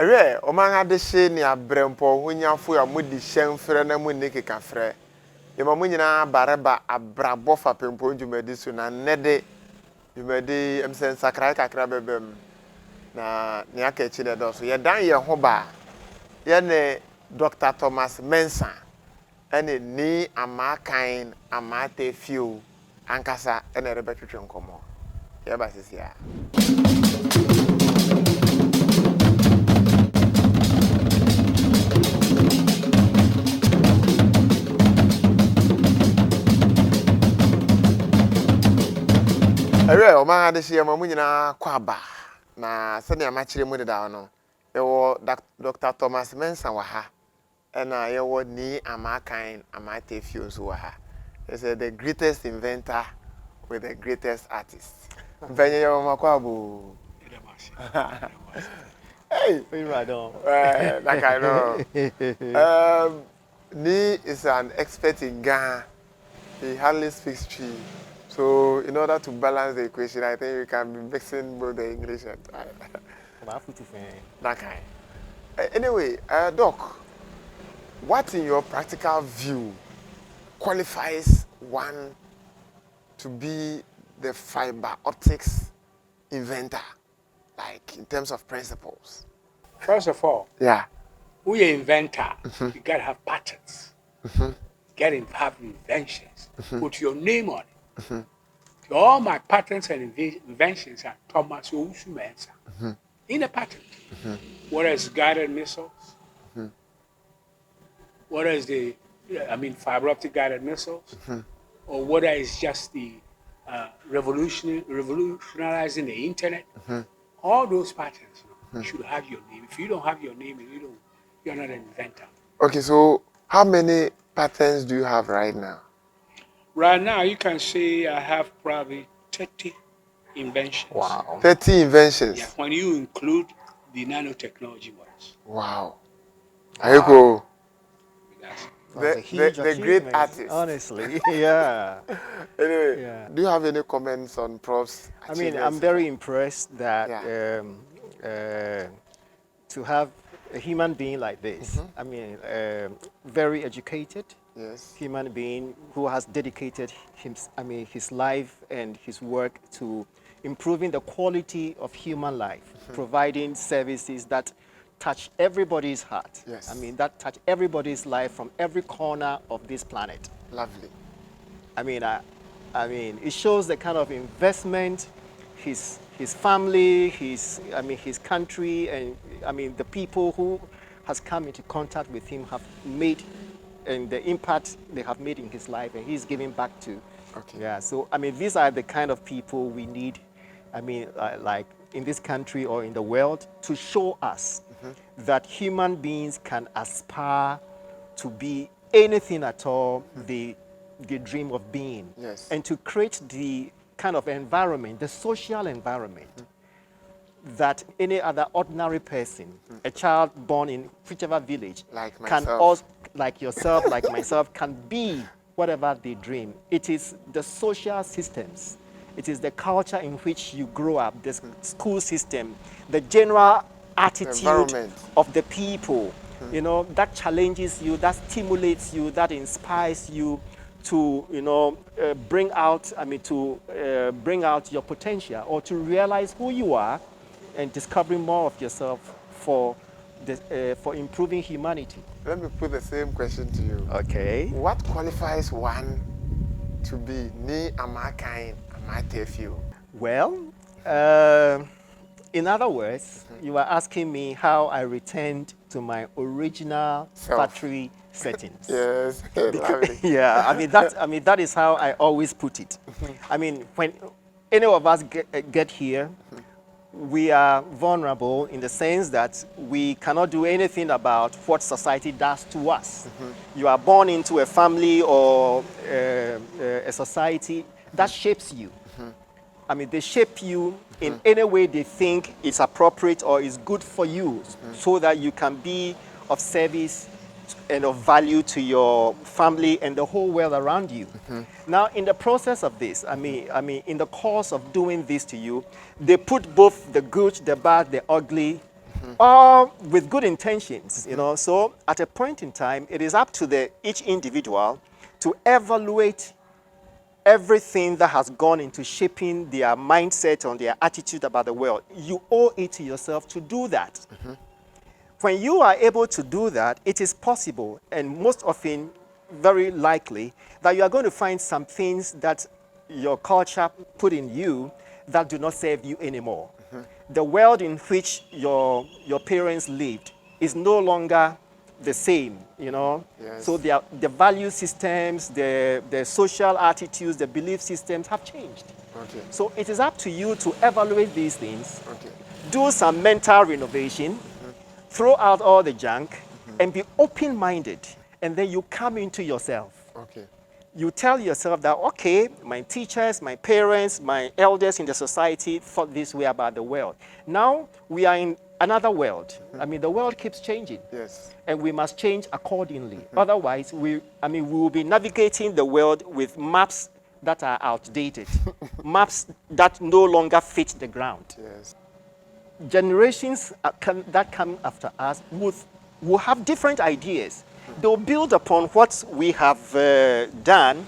Awe, omanga de she ni Abrabɔ hunyafo ya mudi hyemfrɛ na mu nike kafrɛ. Yema mu nyina bareba Abrabɔ Fapempong dwumadi so na nede dwumadi emsen sakrai kakra bebem. Na ne aka chi de do so ye dan ye ho ba. Ye ne Dr. Thomas Mensah ene ni Amarkine Amarteifio ankasa ene rebetwetwe nkomo. Ye ba sisia. Awe omanga de hye ma mu nyina kwaba na sene amachire mu de da no ewo Dr. Thomas Mensah wa ha ena yewo ni Amarkine Amarteifio so wa ha. He said the greatest inventor with the greatest artist. Venye yo makwabo. Hey, we right on. That kind of Ni is an expert in Ghana. He hardly speaks Twi. So in order to balance the equation, I think we can be mixing both the English and that kind. Anyway, Doc, what in your practical view qualifies one to be the fiber optics inventor, like in terms of principles? First of all, yeah, we are inventor. You gotta have patents. You gotta have inventions. Put your name on it. All my patents and inventions are Thomas Mensah in a patent. What is guided missiles? What is fiber optic guided missiles? Or what is just the revolutionizing the internet? All those patents should have your name. If you don't have your name, you're not an inventor. Okay, so how many patents do you have right now? Right now, you can say I have probably 30 inventions. Wow. 30 inventions? Yeah, when you include the nanotechnology ones. Wow. Ayoko. The great artist. Honestly, yeah. Anyway, yeah. Do you have any comments on Prof's achievements? I mean, I'm very impressed that to have a human being like this, I mean, very educated, yes, human being who has dedicated his life and his work to improving the quality of human life, providing services that touch everybody's heart. Yes. I mean, that touch everybody's life from every corner of this planet. Lovely. I mean, it shows the kind of investment his family, his country, and the people who has come into contact with him have made, and the impact they have made in his life, and he's giving back to. Okay. Yeah. So these are the kind of people we need. Like in this country or in the world, to show us that human beings can aspire to be anything at all they dream of being. Yes. And to create the kind of environment, the social environment, that any other ordinary person, a child born in whichever village, like can also, like yourself, like myself, can be whatever they dream. It is the social systems, it is the culture in which you grow up, the school system, the general attitude of the people, that challenges you, that stimulates you, that inspires you to, bring out your potential, or to realize who you are and discovering more of yourself for improving humanity. Let me put the same question to you. Okay. What qualifies one to be ni Amarkine Amarteifio? Well, in other words, you are asking me how I returned to my original factory settings. Yes. Yeah, that is how I always put it. When any of us get here, we are vulnerable in the sense that we cannot do anything about what society does to us. You are born into a family or a society that shapes you. They shape you in any way they think is appropriate or is good for you, so that you can be of service and of value to your family and the whole world around you. Now, in the process of this, in the course of doing this to you, they put both the good, the bad, the ugly or with good intentions, you know. So at a point in time, it is up to each individual to evaluate everything that has gone into shaping their mindset or their attitude about the world. You owe it to yourself to do that. When you are able to do that, it is possible, and most often very likely, that you are going to find some things that your culture put in you that do not serve you anymore. The world in which your parents lived is no longer the same, you know. Yes. So the value systems, the social attitudes, the belief systems have changed. Okay. So it is up to you to evaluate these things, Okay. do some mental renovation, throw out all the junk, and be open-minded. And then you come into yourself. Okay. You tell yourself that, okay, my teachers, my parents, my elders in the society thought this way about the world. Now we are in another world. I mean, the world keeps changing. Yes. And we must change accordingly. Otherwise, we will be navigating the world with maps that are outdated, maps that no longer fit the ground. Yes. Generations that come after us will have different ideas. They'll build upon what we have done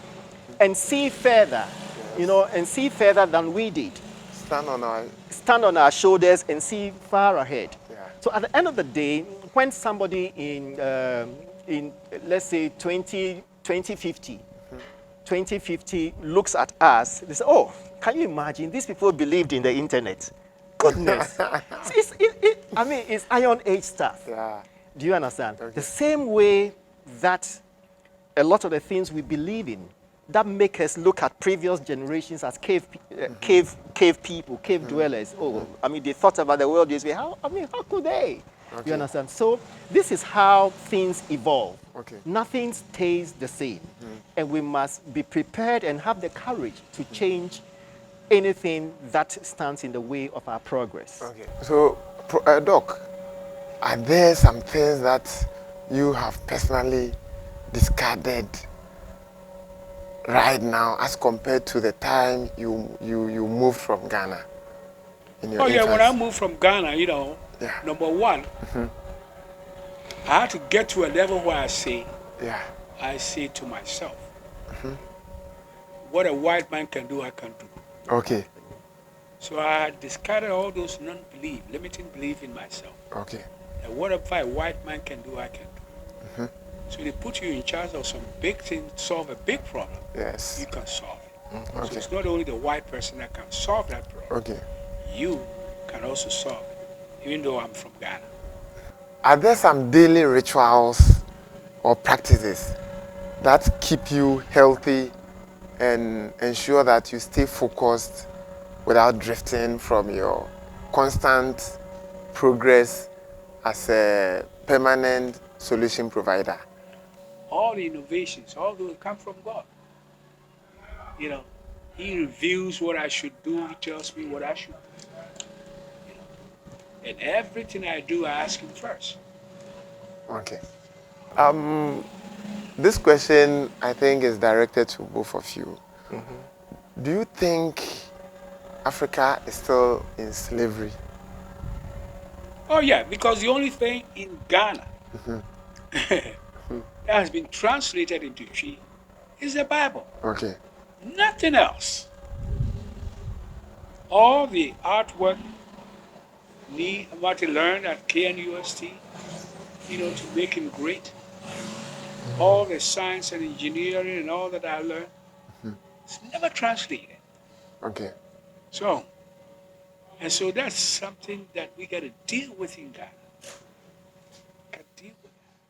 and see further, you know, and see further than we did. Stand on our shoulders and see far ahead. Yeah. So at the end of the day, when somebody in let's say 2050 looks at us, they say, oh, can you imagine? These people believed in the internet. Goodness. I mean, it's Iron Age stuff. Yeah. Do you understand? Okay. The same way that a lot of the things we believe in that make us look at previous generations as cave people, cave dwellers. Oh, I mean, they thought about the world this way. How could they? Okay. You understand? So this is how things evolve. Okay. Nothing stays the same. And we must be prepared and have the courage to change anything that stands in the way of our progress. Okay. So, Doc, are there some things that you have personally discarded right now as compared to the time you moved from Ghana? When I moved from Ghana, you know, Yeah. number one, I had to get to a level where I say to myself, what a white man can do, I can do. Okay. So I discarded all those non-belief, limiting belief in myself. Okay. And whatever a white man can do, I can do. So they put you in charge of some big thing, solve a big problem. Yes. You can solve it. Okay. So it's not only the white person that can solve that problem. Okay. You can also solve it, even though I'm from Ghana. Are there some daily rituals or practices that keep you healthy and ensure that you stay focused without drifting from your constant progress as a permanent solution provider? All the innovations, all those come from God. You know, He reveals what I should do. He tells me what I should do. You know, and everything I do, I ask Him first. Okay. This question, I think, is directed to both of you. Do you think Africa is still in slavery? Oh yeah, because the only thing in Ghana that has been translated into Twi is the Bible. Okay. Nothing else. All the artwork Martin learned at KNUST, you know, to make him great. All the science and engineering and all that I learned, it's never translated. Okay. So that's something that we got to deal with in Ghana.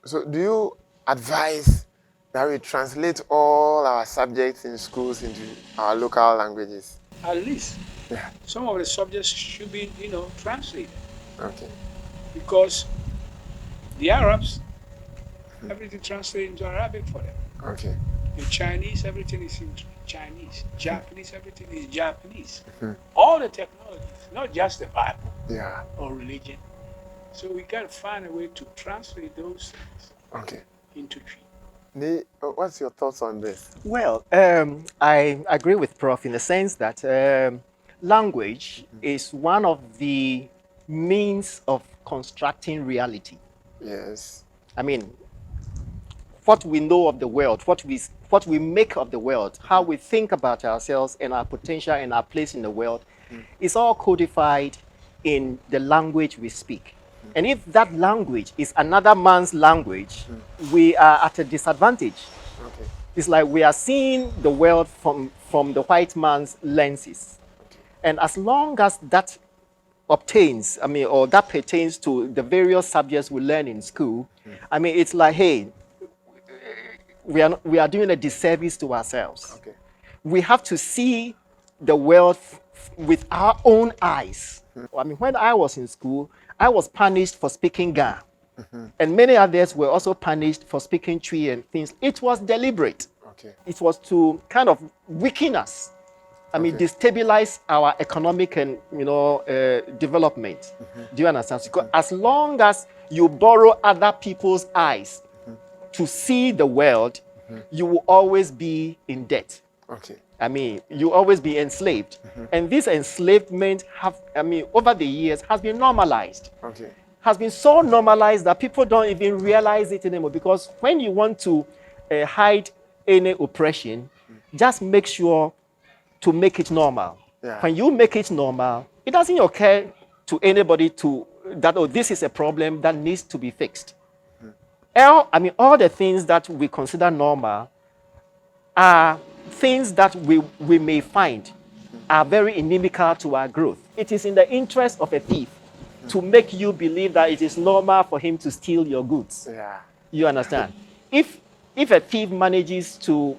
So do you advise that we translate all our subjects in schools into our local languages? At least Yeah. some of the subjects should be, you know, translated. Okay. Because the Arabs, everything translated into Arabic for them. Okay. The Chinese, everything is in Chinese. Japanese, everything is Japanese. All the technologies, not just the Bible Yeah. or religion. So we got to find a way to translate those things Okay. into Twi. What's your thoughts on this? Well, I agree with Prof in the sense that language is one of the means of constructing reality. Yes. I mean, what we know of the world, what we make of the world, how we think about ourselves and our potential and our place in the world, is all codified in the language we speak. And if that language is another man's language, we are at a disadvantage. Okay. It's like we are seeing the world from the white man's lenses. And as long as that obtains, or that pertains to the various subjects we learn in school, it's like, hey, we are doing a disservice to ourselves. Okay. We have to see the world with our own eyes. When I was in school, I was punished for speaking Ga. And many others were also punished for speaking Twi and things. It was deliberate. Okay. It was to kind of weaken us. Okay. Destabilize our economic and development. Do you understand? Because as long as you borrow other people's eyes to see the world, you will always be in debt. Okay. You always be enslaved. And this enslavement over the years has been normalized. Okay. Has been so normalized that people don't even realize it anymore. Because when you want to hide any oppression, just make sure to make it normal. Yeah. When you make it normal, it doesn't occur to anybody that this is a problem that needs to be fixed. All the things that we consider normal are things that we may find are very inimical to our growth. It is in the interest of a thief to make you believe that it is normal for him to steal your goods. Yeah. You understand? If a thief manages to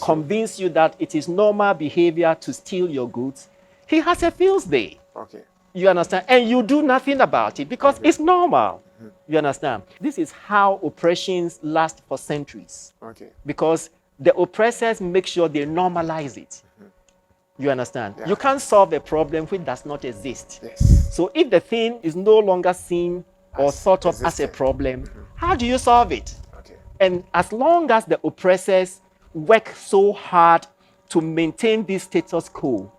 convince you that it is normal behavior to steal your goods, he has a field day. Okay. You understand? And you do nothing about it because it's normal. You understand? This is how oppressions last for centuries. Okay. Because the oppressors make sure they normalize it. You understand? Yeah. You can't solve a problem which does not exist. Yes. So if the thing is no longer seen or thought of as a problem, how do you solve it? Okay. And as long as the oppressors work so hard to maintain this status quo,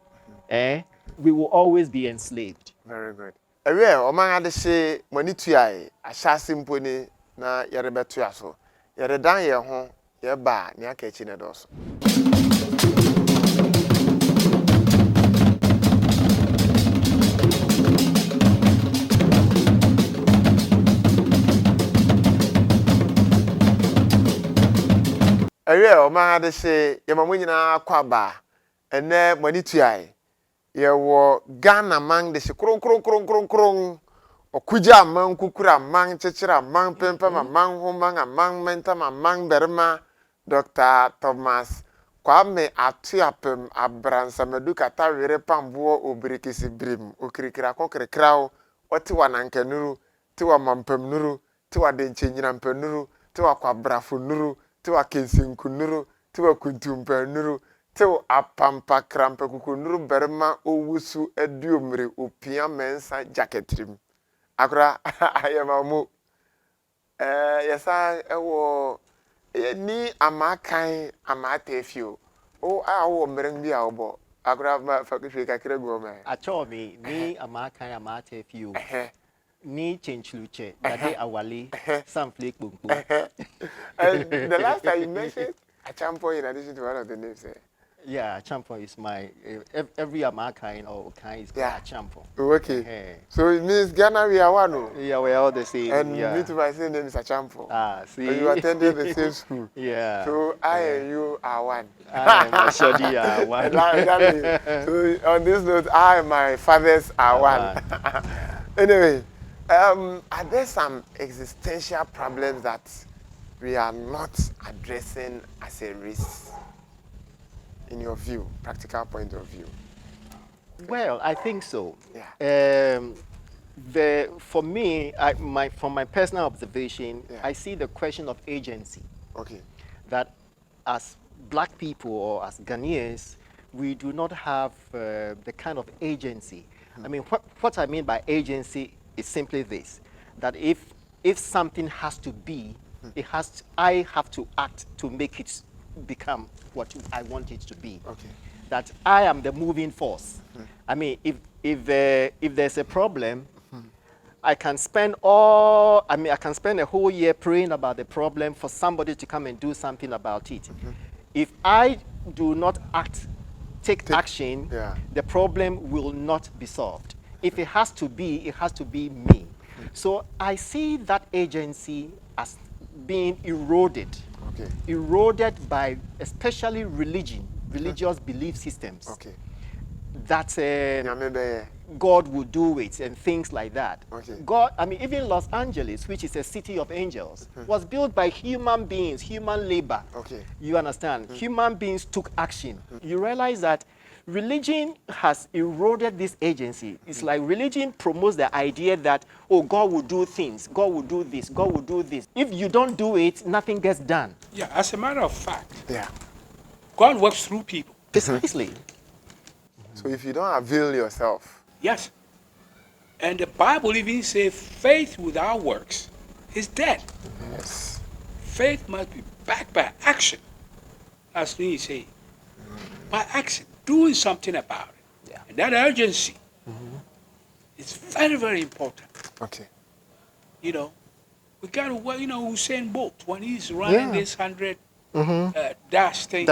we will always be enslaved. Very good. Ewe oman ade hye mani tuae ahyase mponi na yere beto aso. Yere dan ye ho ye ba ne aka echi ne doso. Ewe oman ade hye ye mamunyina kwaba ene mani tuae ye wo Ghana man de hye kron okuja man kukura man chechira man pempema man homan man mentama man berma Dr. Thomas Kwame Atuapem Abransamadu kata were pambo obirikisi brim okirikira kokrekrao oti wanankenuru ti wa mampem nuru ti wa denchenyina mpenuru ti wa kwabrafo nuru ti wa kensinkunuru ti wa kuntumpenuru ti wa apampa krampe kukunuru berma owusu ediomre opia Mensah jacketrim akura ayemamu yesa ewo ni Amarkine Amarteifio awo mrengbi awbo akura ma fakishwe kakire goma Achomi ni Amarkine Amarteifio ni chenchluche dade awali samflake bumbu. And the last time you mentioned a champion in addition to one of the names. Yeah, champion is my every Amarkine or kind is called a champion. Okay. So it means Ghana we are one. Yeah, we are all the same. And yeah. me to my same name is a champion. See. And you attended the same school. Yeah. So I and you are one. I am sure they are one. So on this note, I and my fathers are one. Anyway, are there some existential problems that we are not addressing as a race, in your view, practical point of view? Well, I think so. Yeah. For me, from my personal observation, Yeah. I see the question of agency. Okay. That as black people or as Ghanaians, we do not have the kind of agency. I mean, what I mean by agency is simply this, that if something has to be, I have to act to make it become what I want it to be. Okay. That I am the moving force. I mean, if there's a problem, I can spend a whole year praying about the problem for somebody to come and do something about it. If I do not take action, yeah. the problem will not be solved. If it has to be me. So I see that agency as being eroded. Okay. Eroded by especially religious belief systems. Okay. That Nyame God will do it and things like that. Okay. God, even Los Angeles, which is a city of angels, was built by human beings, human labor. Okay. You understand? Human beings took action. You realize that religion has eroded this agency. It's like religion promotes the idea that, oh, God will do things, God will do this, God will do this. If you don't do it, nothing gets done. Yeah, as a matter of fact, Yeah. God works through people. Precisely. So if you don't avail yourself, Yes. And the Bible even says faith without works is dead. yes. Faith must be backed by action. As Lee is saying. By action, doing something about it. Yeah. And that urgency is very, very important. Okay. You know, we got to, Usain Bolt, when he's running this 100 dash thing,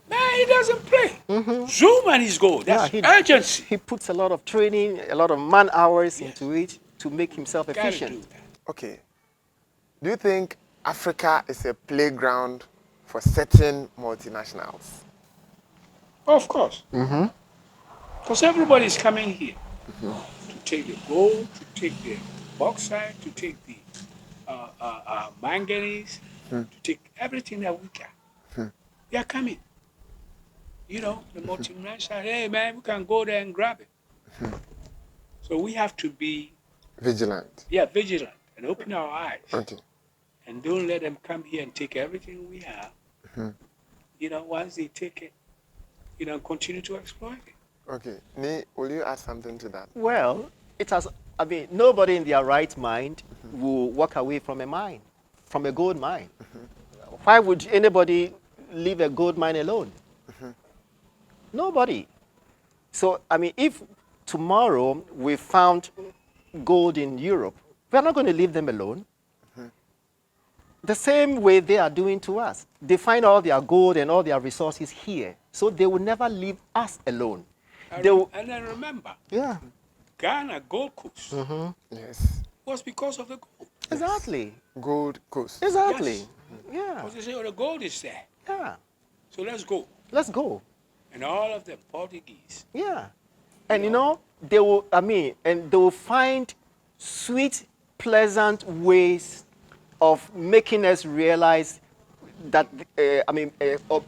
man, he doesn't play. Zoom and he's goal. That's urgency. He puts a lot of training, a lot of man hours Yes. into it to make himself Gotta efficient. do that. Okay. Do you think Africa is a playground for certain multinationals? Of course. Because everybody's coming here to take the gold, to take the bauxite, to take the manganese, to take everything that we got. They are coming. You know, the multinational, hey man, we can go there and grab it. So we have to be Vigilant. vigilant and open our eyes. Okay. And don't let them come here and take everything we have. You know, once they take it, continue to exploit it. Okay. Nee, will you add something to that? Well, nobody in their right mind will walk away from a mine, from a gold mine. Why would anybody leave a gold mine alone? Nobody. So, if tomorrow we found gold in Europe, we're not going to leave them alone. The same way they are doing to us. They find all their gold and all their resources here. So they will never leave us alone. And then remember, Ghana Gold Coast Yes. was because of the gold. Exactly. Gold Coast. Exactly. Yes. Yeah. Because they say, oh, the gold is there. Yeah. So let's go. Let's go. And all of them Portuguese. Yeah. And they will find sweet, pleasant ways of making us realize that,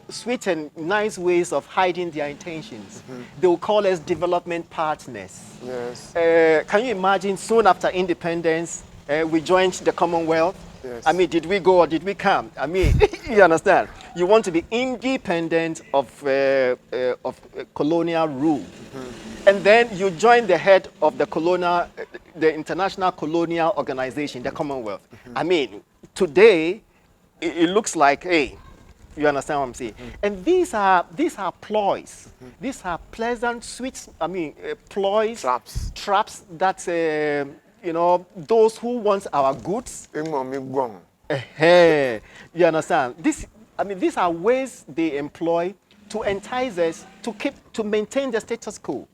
sweet and nice ways of hiding their intentions. They will call us development partners. Yes. Can you imagine, soon after independence, we joined the Commonwealth? Yes. Did we go or did we come? You understand? You want to be independent of colonial rule. And then you join the head of the International Colonial Organization, the Commonwealth. Today, it looks like, hey, you understand what I'm saying? And these are ploys. These are pleasant, sweet, ploys, traps that, those who want our goods. You understand? These are ways they employ to entice us to maintain the status quo.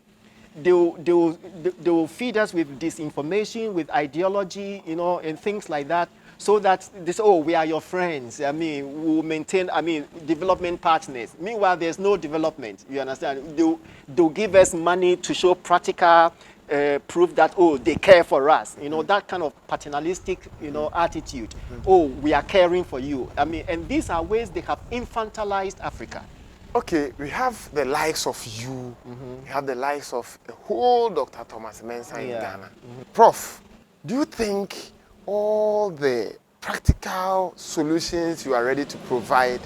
They will feed us with disinformation, with ideology, and things like that, so that they say, oh, we are your friends. We'll maintain, development partners. Meanwhile, there's no development. You understand? They'll give us money to show practical proof that, oh, they care for us. That kind of paternalistic, attitude. Oh, we are caring for you. And these are ways they have infantilized Africa. Okay, we have the likes of you. We have the likes of the whole Dr. Thomas Mensah in Ghana. Prof, do you think all the practical solutions you are ready to provide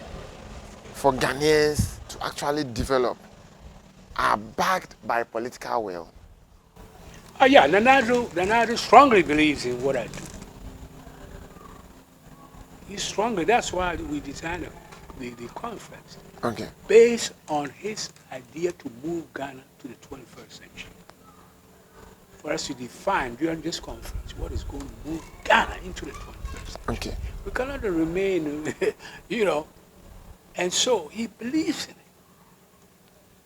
for Ghanaians to actually develop are backed by political will? Yeah, Nanado strongly believes in what I do. He strongly, that's why we designed the conference. Okay. Based on his idea to move Ghana to the 21st century. for us to define during this conference what is going to move Ghana into the 21st century. Okay. We cannot remain, and so he believes in it.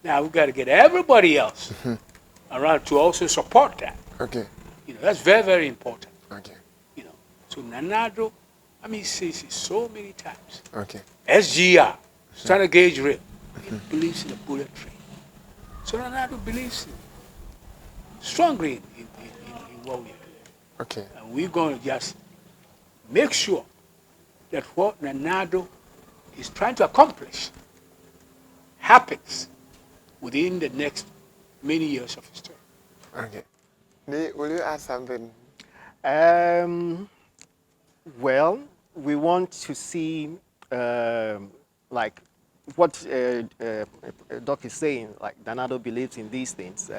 Now we've got to get everybody else around to also support that. Okay. That's very, very important. Okay. So Nanado, he says it so many times. Okay. SGR, standard gauge rail, he believes in the bullet train. So Nanado believes strongly in what we are doing. Okay. And we're going to just make sure that what Nanado is trying to accomplish happens within the next many years of his term. Okay. Will you add something? Well, we want to see, like what Doc is saying, like Nanado believes in these things.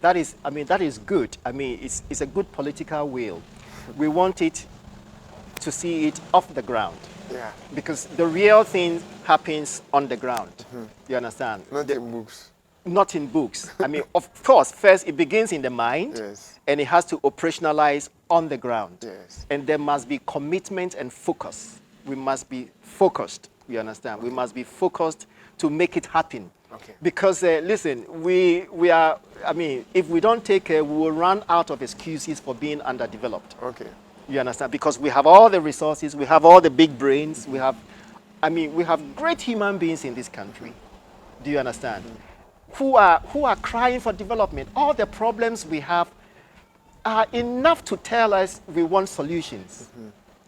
That is good. It's a good political will. We want it to see it off the ground. Yeah. Because the real thing happens on the ground. You understand? Not in books. Not in books. Of course, first it begins in the mind, Yes. and it has to operationalize on the ground. Yes. And there must be commitment and focus. We must be focused. You understand? We must be focused to make it happen. Okay. Because listen, we are. If we don't take care, we will run out of excuses for being underdeveloped. Okay. You understand? Because we have all the resources, we have all the big brains, we have great human beings in this country. Do you understand? Who are crying for development. All the problems we have are enough to tell us we want solutions.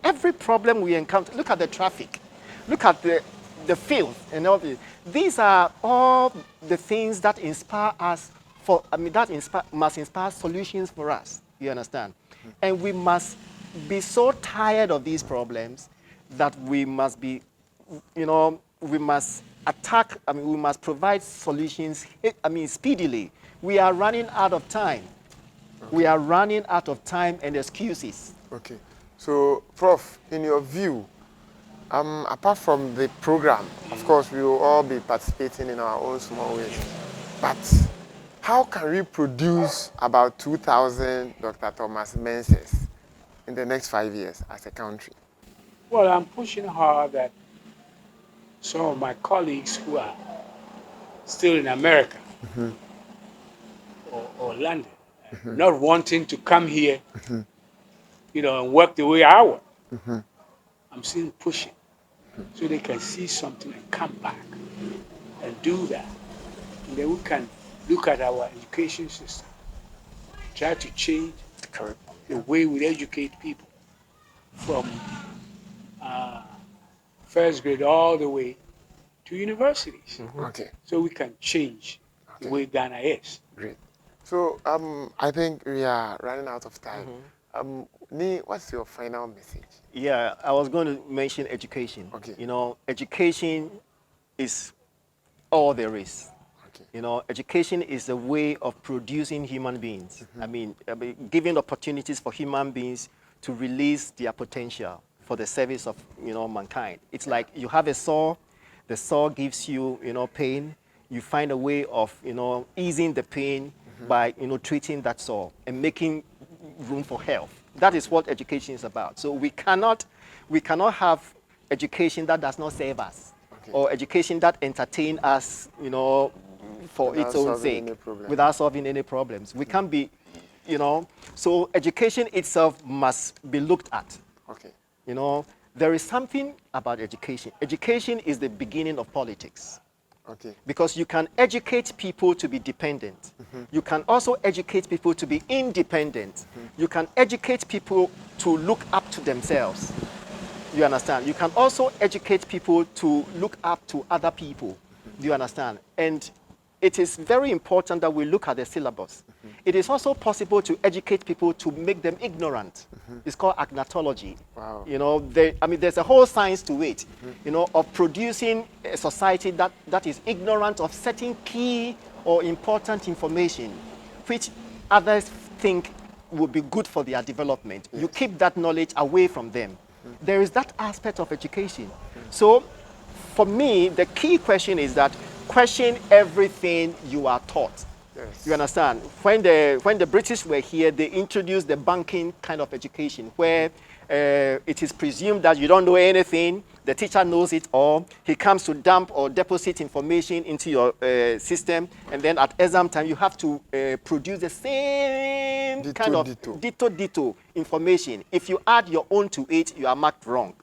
Every problem we encounter, look at the traffic, look at the filth and all this. These are all the things that inspire us must inspire solutions for us. You understand? And we must be so tired of these problems that we must be, we must attack, we must provide solutions, speedily. We are running out of time. Okay. We are running out of time and excuses. Okay. So, Prof, in your view, apart from the program, of course, we will all be participating in our own small ways. But how can we produce about 2,000 Dr. Thomas Mensahs in the next 5 years as a country? Well, I'm pushing hard that some of my colleagues who are still in America or London, not wanting to come here, and work the way I work, I'm still pushing so they can see something and come back and do that. And then we can look at our education system, try to change the way we educate people from first grade all the way to universities. Okay. So we can change the way Ghana is. Great. So I think we are running out of time. What's your final message? Yeah, I was going to mention education. Okay. Education is all there is. Okay. Education is a way of producing human beings. Giving opportunities for human beings to release their potential for the service of, mankind. It's like you have a saw, the saw gives you, pain. You find a way of, easing the pain by, treating that saw and making room for health. That is what education is about. So we cannot have education that does not serve us, or education that entertain us, for its own sake, without solving any problems. We can't be, so education itself must be looked at. Okay. There is something about education. Education is the beginning of politics. Okay. Because you can educate people to be dependent. You can also educate people to be independent. You can educate people to look up to themselves. You understand? You can also educate people to look up to other people. Do you understand? And it is very important that we look at the syllabus. It is also possible to educate people to make them ignorant. It's called agnotology. Wow. There's a whole science to it, of producing a society that is ignorant of certain key or important information, which others think would be good for their development. Yes. You keep that knowledge away from them. There is that aspect of education. So, for me, the key question is that question everything you are taught. Yes. You understand? When the British were here, they introduced the banking kind of education where it is presumed that you don't know anything, the teacher knows it all, he comes to dump or deposit information into your system, and then at exam time you have to produce the same kind of ditto information. If you add your own to it, you are marked wrong.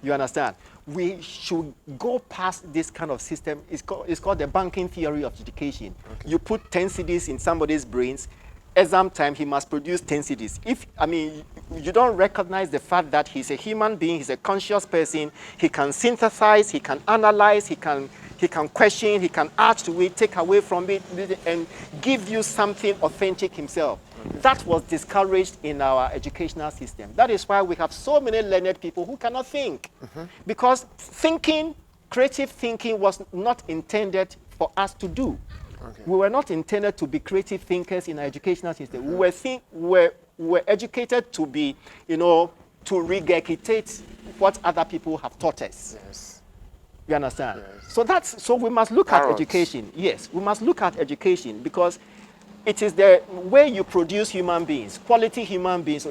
You understand? We should go past this kind of system. It's called the banking theory of education. Okay. You put 10 CDs in somebody's brains, exam time, he must produce 10 CDs. You don't recognize the fact that he's a human being, he's a conscious person, he can synthesize, he can analyze, he can question, he can add to it, take away from it, and give you something authentic himself. That was discouraged in our educational system. That is why we have so many learned people who cannot think. Because creative thinking was not intended for us to do. Okay. We were not intended to be creative thinkers in our educational system. We were educated to be, to regurgitate what other people have taught us. Yes. You understand? Yes. So we must look at education. Yes, we must look at education because it is the way you produce human beings, quality human beings.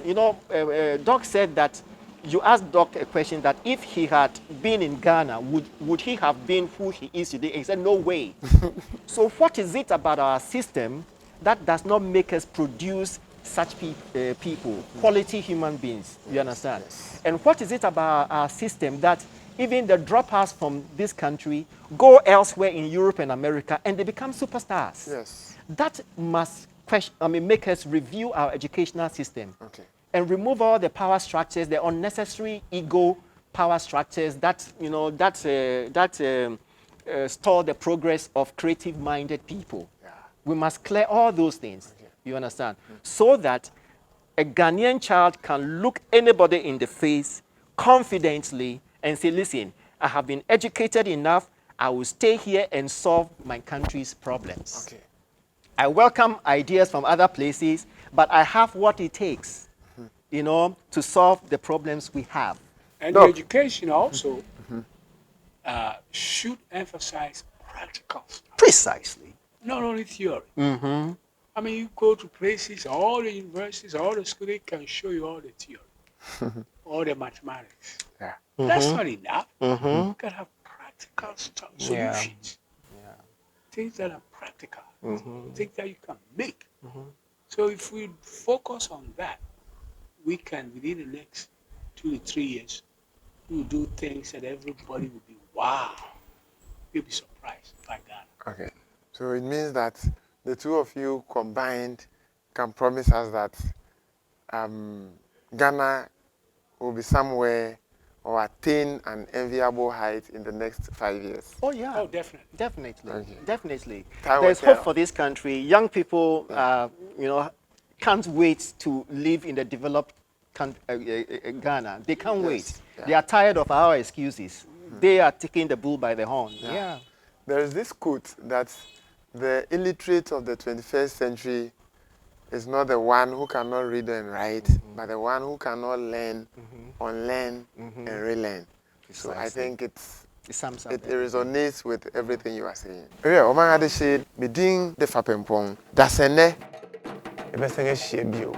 Doc said that you asked Doc a question that if he had been in Ghana, would he have been who he is today? He said, no way. So what is it about our system that does not make us produce such people, quality human beings? You understand? Yes. And what is it about our system that even the dropouts from this country go elsewhere in Europe and America and they become superstars? Yes. That must make us review our educational system. Okay. And remove all the power structures, the unnecessary ego power structures that stall the progress of creative-minded people. Yeah. We must clear all those things. Okay. You understand? So that a Ghanaian child can look anybody in the face confidently and say, listen, I have been educated enough. I will stay here and solve my country's problems. Okay. I welcome ideas from other places, but I have what it takes, to solve the problems we have. And the education also should emphasize practical stuff. Precisely. Not only theory. You go to places, all the universities, all the schools, they can show you all the theory, all the mathematics. Yeah. That's not enough. You can have practical stuff, solutions. Yeah. Things that are practical, things that you can make. So if we focus on that, we can, within the next 2 to 3 years, we will do things that everybody will be, wow, you'll be surprised by Ghana. Okay. So it means that the two of you combined can promise us that Ghana will be somewhere or attain an enviable height in the next 5 years. Oh, yeah. Oh, definitely. Definitely. Okay. Definitely. Time There's hope for this country. Young people, can't wait to live in the developed Ghana. They can't wait. Yeah. They are tired of our excuses. They are taking the bull by the horn. Yeah. There is this quote that the illiterate of the 21st century is not the one who cannot read and write, but the one who cannot learn, unlearn, and relearn. So I think it resonates with everything you are saying. Yeah, Oman had said, "Meding the Fapempong, that's ene, ebe senge shebio."